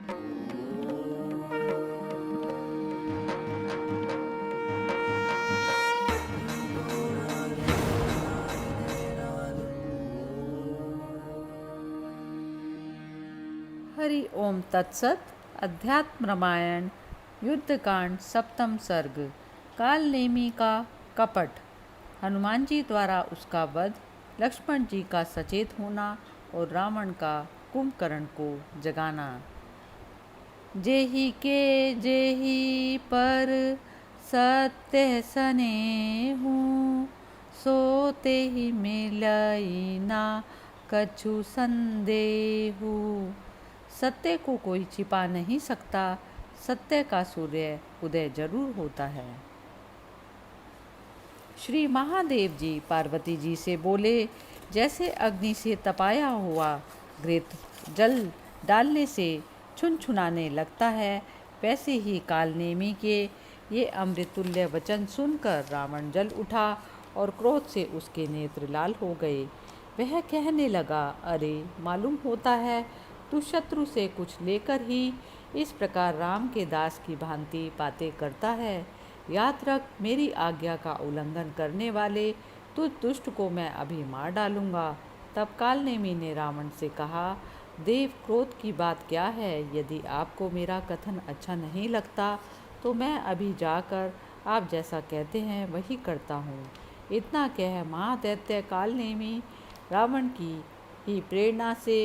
हरि ओम तत्सत। अध्यात्म रामायण युद्धकांड सप्तम सर्ग। काल नेमी का कपट। हनुमान जी द्वारा उसका वध, लक्ष्मण जी का सचेत होना और रावण का कुंभकर्ण को जगाना। जेहि के जेहि पर सत्य सनेहु, सोते ही मिलई ना कछु संदेहु। सत्य को कोई छिपा नहीं सकता, सत्य का सूर्य उदय जरूर होता है। श्री महादेव जी पार्वती जी से बोले, जैसे अग्नि से तपाया हुआ घृत जल डालने से छुनछुनाने लगता है, वैसे ही कालनेमी के ये अमृतुल्य वचन सुनकर रावण जल उठा और क्रोध से उसके नेत्र लाल हो गए। वह कहने लगा, अरे मालूम होता है तू शत्रु से कुछ लेकर ही इस प्रकार राम के दास की भांति बातें करता है। याद रख, मेरी आज्ञा का उल्लंघन करने वाले तुझ दुष्ट को मैं अभी मार डालूंगा। तब कालनेमी ने रावण से कहा, देव, क्रोध की बात क्या है? यदि आपको मेरा कथन अच्छा नहीं लगता तो मैं अभी जाकर आप जैसा कहते हैं वही करता हूँ। इतना कह महादैत्य कालनेमी रावण की ही प्रेरणा से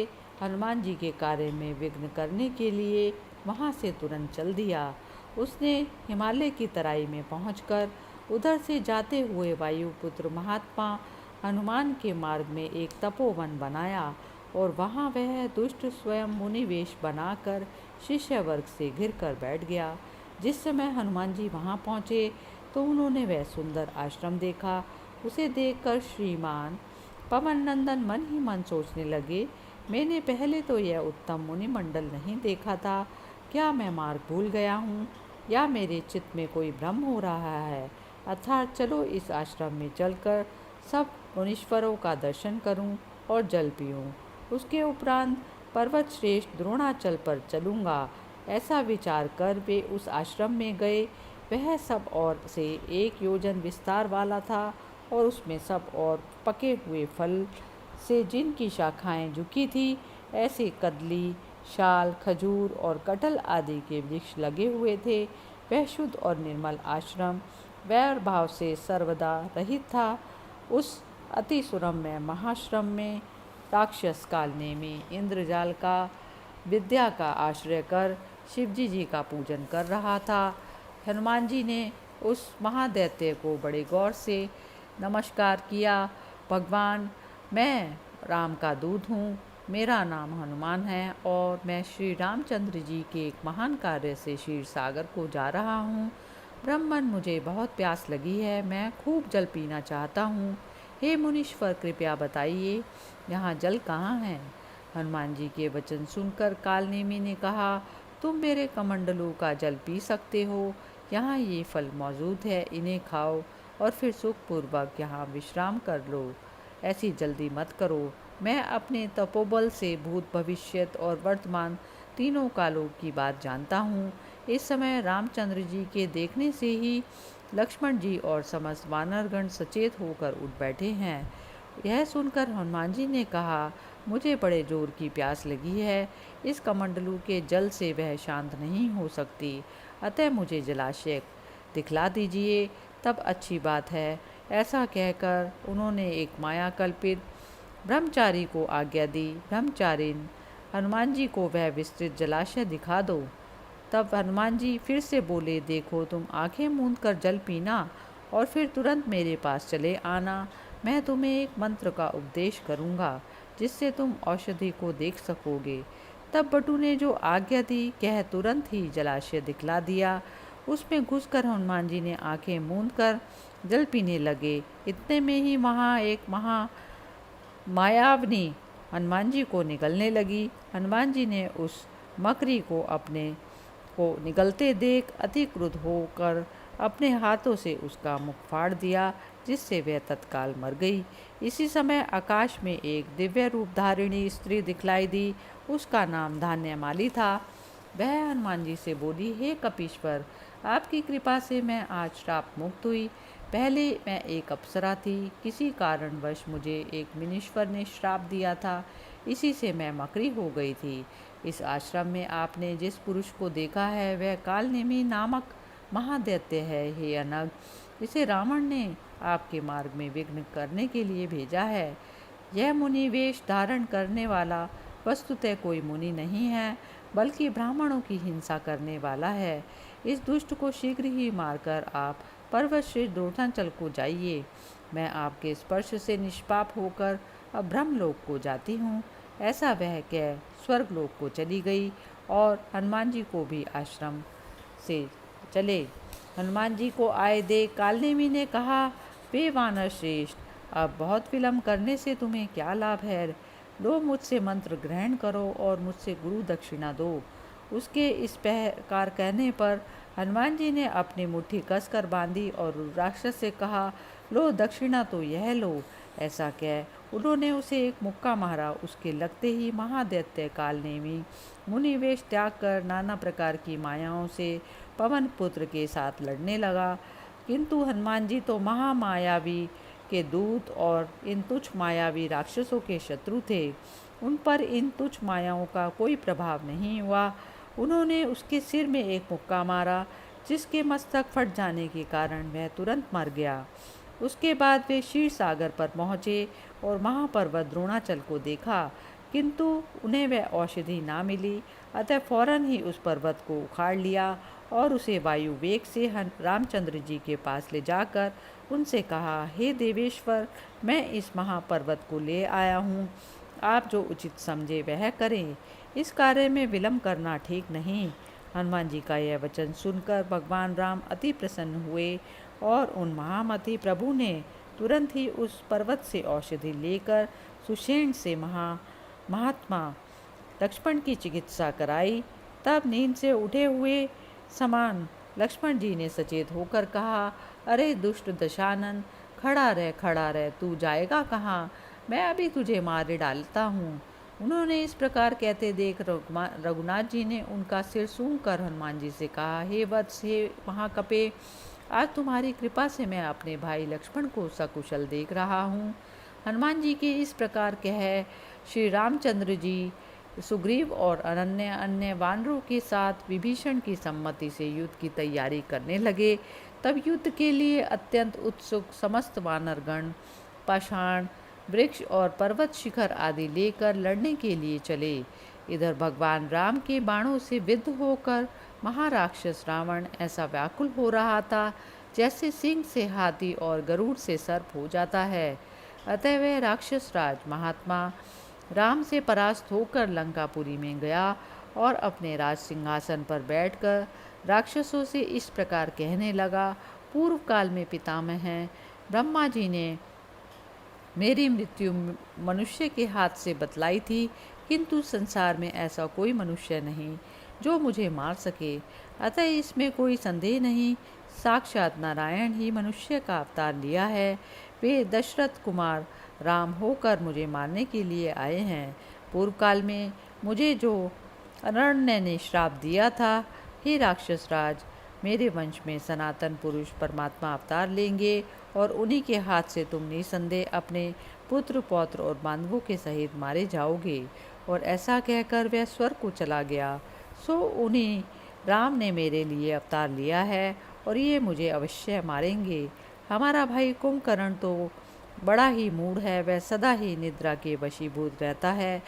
हनुमान जी के कार्य में विघ्न करने के लिए वहाँ से तुरंत चल दिया। उसने हिमालय की तराई में पहुंचकर उधर से जाते हुए वायुपुत्र महात्मा हनुमान के मार्ग में एक तपोवन बनाया और वहाँ वह दुष्ट स्वयं मुनिवेश बनाकर शिष्य वर्ग से घिर कर बैठ गया। जिस समय हनुमान जी वहाँ पहुँचे तो उन्होंने वह सुंदर आश्रम देखा। उसे देखकर श्रीमान पवन नंदन मन ही मन सोचने लगे, मैंने पहले तो यह उत्तम मुनिमंडल नहीं देखा था। क्या मैं मार्ग भूल गया हूँ या मेरे चित्त में कोई भ्रम हो रहा है? अर्थात चलो इस आश्रम में चलकर सब मुनीश्वरों का दर्शन करूं और जल पीऊं। उसके उपरांत पर्वत श्रेष्ठ द्रोणाचल पर चलूंगा। ऐसा विचार कर वे उस आश्रम में गए। वह सब और से 1 योजन विस्तार वाला था और उसमें सब और पके हुए फल से जिनकी शाखाएं झुकी थी, ऐसे कदली, शाल, खजूर और कटहल आदि के वृक्ष लगे हुए थे। वह शुद्ध और निर्मल आश्रम वैर भाव से सर्वदा रहित था। उस अति सुरम्य महाश्रम में राक्षस कालनेमी इंद्रजाल का विद्या का आश्रय कर शिवजी जी का पूजन कर रहा था। हनुमान जी ने उस महादैत्य को बड़े गौर से नमस्कार किया। भगवान, मैं राम का दूत हूँ। मेरा नाम हनुमान है और मैं श्री रामचंद्र जी के एक महान कार्य से क्षीर सागर को जा रहा हूँ। ब्रह्मन, मुझे बहुत प्यास लगी है, मैं खूब जल पीना चाहता हूँ। हे मुनीश्वर, कृपया बताइए यहाँ जल कहाँ है? हनुमान जी के वचन सुनकर कालनेमी ने कहा, तुम मेरे कमंडलों का जल पी सकते हो। यहाँ ये फल मौजूद है, इन्हें खाओ और फिर सुखपूर्वक यहाँ विश्राम कर लो। ऐसी जल्दी मत करो। मैं अपने तपोबल से भूत, भविष्यत और वर्तमान तीनों कालों की बात जानता हूँ। इस समय रामचंद्र जी के देखने से ही लक्ष्मण जी और समस्त वानरगण सचेत होकर उठ बैठे हैं। यह सुनकर हनुमान जी ने कहा, मुझे बड़े जोर की प्यास लगी है। इस कमंडलू के जल से वह शांत नहीं हो सकती, अतः मुझे जलाशय दिखला दीजिए, तब अच्छी बात है। ऐसा कहकर उन्होंने एक माया कल्पित ब्रह्मचारी को आज्ञा दी। ब्रह्मचारिन, हनुमान जी को वह विस्तृत जलाशय दिखा दो। तब हनुमान जी फिर से बोले, देखो, तुम आंखें मूंद कर जल पीना और फिर तुरंत मेरे पास चले आना। मैं तुम्हें एक मंत्र का उपदेश करूँगा जिससे तुम औषधि को देख सकोगे। तब बटू ने जो आज्ञा दी, कह तुरंत ही जलाशय दिखला दिया। उसमें घुसकर हनुमान जी ने आंखें मूंद कर जल पीने लगे। इतने में ही वहाँ एक मायावनी हनुमान जी को निगलने लगी। हनुमान जी ने उस मकरी को अपने को निगलते देख अति क्रुद्ध होकर अपने हाथों से उसका मुख फाड़ दिया, जिससे वह तत्काल मर गई। इसी समय आकाश में एक दिव्य रूप धारिणी स्त्री दिखलाई दी। उसका नाम धान्यमाली था। वह हनुमान जी से बोली, हे कपीश्वर, आपकी कृपा से मैं आज श्राप मुक्त हुई। पहले मैं एक अप्सरा थी, किसी कारणवश मुझे एक मुनीश्वर ने श्राप दिया था, इसी से मैं मकरी हो गई थी। इस आश्रम में आपने जिस पुरुष को देखा है वह कालनेमी नामक महादैत्य है। हे अनग, इसे रावण ने आपके मार्ग में विघ्न करने के लिए भेजा है। यह मुनि वेश धारण करने वाला वस्तुतः कोई मुनि नहीं है, बल्कि ब्राह्मणों की हिंसा करने वाला है। इस दुष्ट को शीघ्र ही मारकर आप पर्वत श्री द्रोणाचल को जाइए। मैं आपके स्पर्श से निष्पाप होकर अब ब्रह्मलोक को जाती हूँ। ऐसा वह कह स्वर्गलोक को चली गई और हनुमान जी को भी आश्रम से चले। हनुमान जी को आए देख कालनेमी ने कहा, वे वानर श्रेष्ठ, अब बहुत विलम्ब करने से तुम्हें क्या लाभ है। लो, मुझसे मंत्र ग्रहण करो और मुझसे गुरु दक्षिणा दो। उसके इस प्रकार कहने पर हनुमान जी ने अपनी मुट्ठी कसकर बांधी और राक्षस से कहा, लो, दक्षिणा तो यह लो। ऐसा कह उन्होंने उसे एक मुक्का मारा। उसके लगते ही महादैत्य कालनेमी मुनिवेश त्याग कर नाना प्रकार की मायाओं से पवन पुत्र के साथ लड़ने लगा। किंतु हनुमान जी तो महामायावी के दूत और इन तुच्छ मायावी राक्षसों के शत्रु थे। उन पर इन तुच्छ मायाओं का कोई प्रभाव नहीं हुआ। उन्होंने उसके सिर में एक मुक्का मारा, जिसके मस्तक फट जाने के कारण वह तुरंत मर गया। उसके बाद वे क्षीर सागर पर पहुँचे और महापर्वत द्रोणाचल को देखा, किंतु उन्हें वह औषधि ना मिली। अतः फौरन ही उस पर्वत को उखाड़ लिया और उसे वायु वेग से रामचंद्र जी के पास ले जाकर उनसे कहा, हे देवेश्वर, मैं इस महापर्वत को ले आया हूँ। आप जो उचित समझे वह करें। इस कार्य में विलम्ब करना ठीक नहीं। हनुमान जी का यह वचन सुनकर भगवान राम अति प्रसन्न हुए और उन महामती प्रभु ने तुरंत ही उस पर्वत से औषधि लेकर सुषेण से महात्मा लक्ष्मण की चिकित्सा कराई। तब नींद से उठे हुए समान लक्ष्मण जी ने सचेत होकर कहा, अरे दुष्ट दशानन, खड़ा रह, तू जाएगा कहाँ? मैं अभी तुझे मार डालता हूँ। उन्होंने इस प्रकार कहते देख रघुनाथ जी ने उनका सिर सूंघ कर हनुमान जी से कहा, हे वत्स, हे महाकपे, आज तुम्हारी कृपा से मैं अपने भाई लक्ष्मण को सकुशल देख रहा हूँ। हनुमान जी के इस प्रकार कह श्री रामचंद्र जी सुग्रीव और अन्य अन्य वानरों के साथ विभीषण की सम्मति से युद्ध की तैयारी करने लगे। तब युद्ध के लिए अत्यंत उत्सुक समस्त वानरगण पाषाण वृक्ष और पर्वत शिखर आदि लेकर लड़ने के लिए चले। इधर भगवान राम के बाणों से विद्ध होकर महाराक्षस रावण ऐसा व्याकुल हो रहा था जैसे सिंह से हाथी और गरुड़ से सर्प हो जाता है। अतः वह राक्षस राज महात्मा राम से परास्त होकर लंकापुरी में गया और अपने राज सिंहासन पर बैठकर राक्षसों से इस प्रकार कहने लगा, पूर्व काल में पितामह हैं ब्रह्मा जी ने मेरी मृत्यु मनुष्य के हाथ से बतलाई थी, किंतु संसार में ऐसा कोई मनुष्य नहीं जो मुझे मार सके। अतः इसमें कोई संदेह नहीं, साक्षात नारायण ही मनुष्य का अवतार लिया है। वे दशरथ कुमार राम होकर मुझे मारने के लिए आए हैं। पूर्व काल में मुझे जो अरण्य ने श्राप दिया था, हे राक्षस राज, मेरे वंश में सनातन पुरुष परमात्मा अवतार लेंगे और उन्हीं के हाथ से तुम निसंदेह अपने पुत्र पौत्र और बांधवों के सहित मारे जाओगे। और ऐसा कहकर वह स्वर्ग को चला गया। सो उन्हीं राम ने मेरे लिए अवतार लिया है और ये मुझे अवश्य मारेंगे। हमारा भाई कुंभकर्ण तो बड़ा ही मूढ़ है, वह सदा ही निद्रा के वशीभूत रहता है।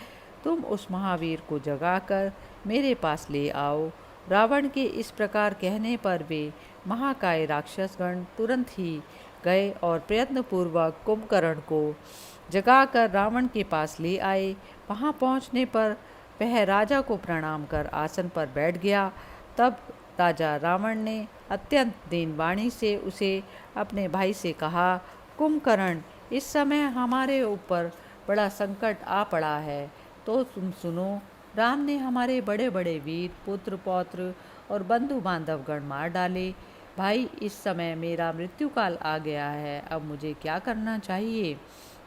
तुम उस महावीर को जगाकर मेरे पास ले आओ। रावण के इस प्रकार कहने पर वे महाकाय राक्षसगण तुरंत ही गए और प्रयत्नपूर्वक कुंभकर्ण को जगाकर रावण के पास ले आए। वहां पहुंचने पर वह राजा को प्रणाम कर आसन पर बैठ गया। तब राजा रावण ने अत्यंत दीनवाणी से उसे अपने भाई से कहा, कुंभकर्ण, इस समय हमारे ऊपर बड़ा संकट आ पड़ा है, तो तुम सुनो। राम ने हमारे बड़े बड़े वीर पुत्र पौत्र और बंधु बांधव गण मार डाले। भाई, इस समय मेरा मृत्यु काल आ गया है, अब मुझे क्या करना चाहिए?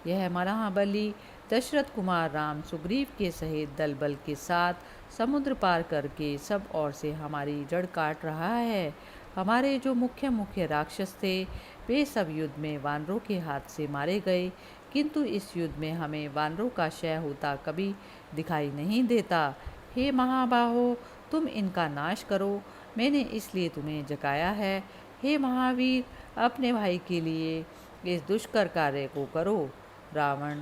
यह महाबली दशरथ कुमार राम सुग्रीव के सहित दल बल के साथ समुद्र पार करके सब ओर से हमारी जड़ काट रहा है। हमारे जो मुख्य मुख्य राक्षस थे वे सब युद्ध में वानरों के हाथ से मारे गए, किंतु इस युद्ध में हमें वानरों का क्षय होता कभी दिखाई नहीं देता। हे महाबाहो, तुम इनका नाश करो, मैंने इसलिए तुम्हें जगाया है। हे महावीर, अपने भाई के लिए इस दुष्कर कार्य को करो। रावण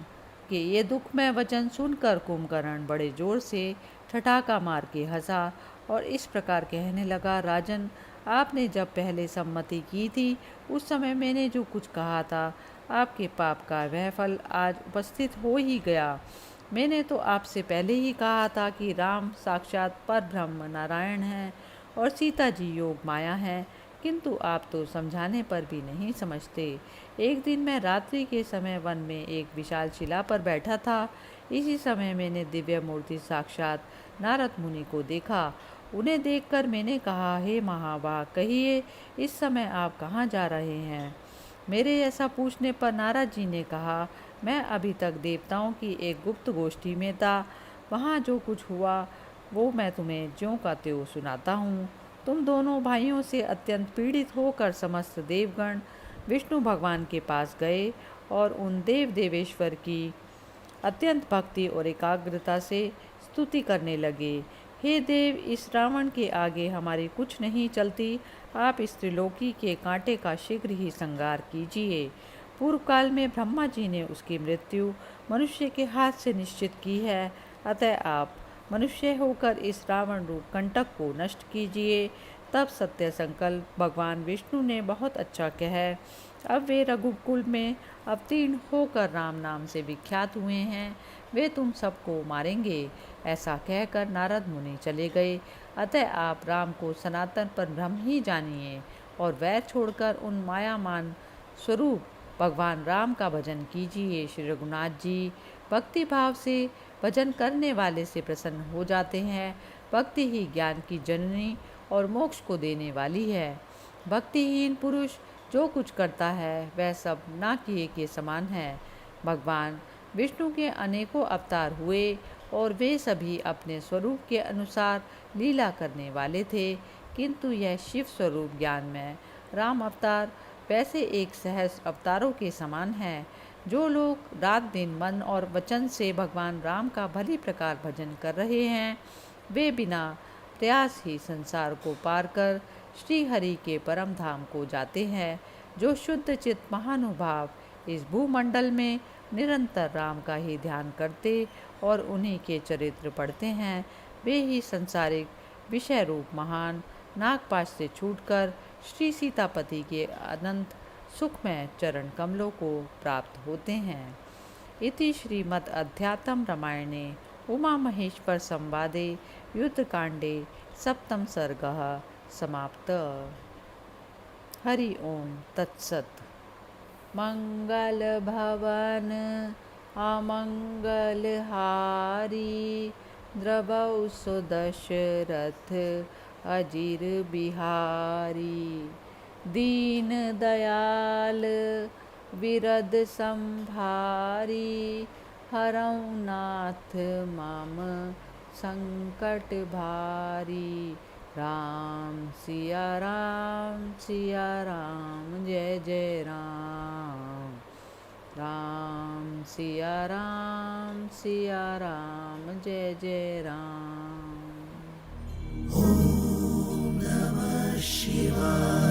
के ये दुखमय वचन सुनकर कुंभकर्ण बड़े जोर से ठठाका मार के हंसा और इस प्रकार कहने लगा, राजन, आपने जब पहले सम्मति की थी उस समय मैंने जो कुछ कहा था, आपके पाप का वह फल आज उपस्थित हो ही गया। मैंने तो आपसे पहले ही कहा था कि राम साक्षात परब्रह्म नारायण हैं और सीता जी योग माया है, किंतु आप तो समझाने पर भी नहीं समझते। एक दिन मैं रात्रि के समय वन में एक विशाल शिला पर बैठा था। इसी समय मैंने दिव्य मूर्ति साक्षात नारद मुनि को देखा। उन्हें देखकर मैंने कहा, हे महाभाग, कहिए इस समय आप कहाँ जा रहे हैं? मेरे ऐसा पूछने पर नारद जी ने कहा, मैं अभी तक देवताओं की एक गुप्त गोष्ठी में था। वहाँ जो कुछ हुआ वो मैं तुम्हें ज्यों का त्यों सुनाता हूँ। तुम दोनों भाइयों से अत्यंत पीड़ित होकर समस्त देवगण विष्णु भगवान के पास गए और उन देव देवेश्वर की अत्यंत भक्ति और एकाग्रता से स्तुति करने लगे। हे देव, इस रावण के आगे हमारी कुछ नहीं चलती। आप इस त्रिलोकी के कांटे का शीघ्र ही संहार कीजिए। पूर्व काल में ब्रह्मा जी ने उसकी मृत्यु मनुष्य के हाथ से निश्चित की है, अतः आप मनुष्य होकर इस रावण रूप कंटक को नष्ट कीजिए। तब सत्य संकल्प भगवान विष्णु ने बहुत अच्छा कहा। अब वे रघुकुल में अवतीर्ण होकर राम नाम से विख्यात हुए हैं। वे तुम सबको मारेंगे। ऐसा कहकर नारद मुनि चले गए। अतः आप राम को सनातन पर ब्रह्म ही जानिए और वैर छोड़कर उन मायामान स्वरूप भगवान राम का भजन कीजिए। श्री रघुनाथ जी भक्ति भाव से भजन करने वाले से प्रसन्न हो जाते हैं। भक्ति ही ज्ञान की जननी और मोक्ष को देने वाली है। भक्तिहीन पुरुष जो कुछ करता है वह सब ना किए के समान है। भगवान विष्णु के अनेकों अवतार हुए और वे सभी अपने स्वरूप के अनुसार लीला करने वाले थे, किंतु यह शिव स्वरूप ज्ञान में राम अवतार वैसे एक सहस्र अवतारों के समान है। जो लोग रात दिन मन और वचन से भगवान राम का भली प्रकार भजन कर रहे हैं, वे बिना प्रयास ही संसार को पार कर श्री हरि के परम धाम को जाते हैं। जो शुद्ध चित्त महानुभाव इस भूमंडल में निरंतर राम का ही ध्यान करते और उन्हीं के चरित्र पढ़ते हैं, वे ही संसारिक विषय रूप महान नागपाश से छूटकर श्री सीतापति के अनंत सुखमय चरण कमलों को प्राप्त होते हैं। इति श्रीमद् अध्यात्म रामायणे उमा महेश्वर संवादे युद्धकांडे सप्तम सर्गः समाप्त। हरि ओम तत्सत्। मंगल भवन अमंगल हारी, द्रवौ सुदशरथ अजिर बिहारी। दीन दयाल विरद संभारी, हरौ नाथ मम संकट भारी। राम सिया राम जय जय राम। राम सिया राम जय जय राम। Om Namah Shivaya.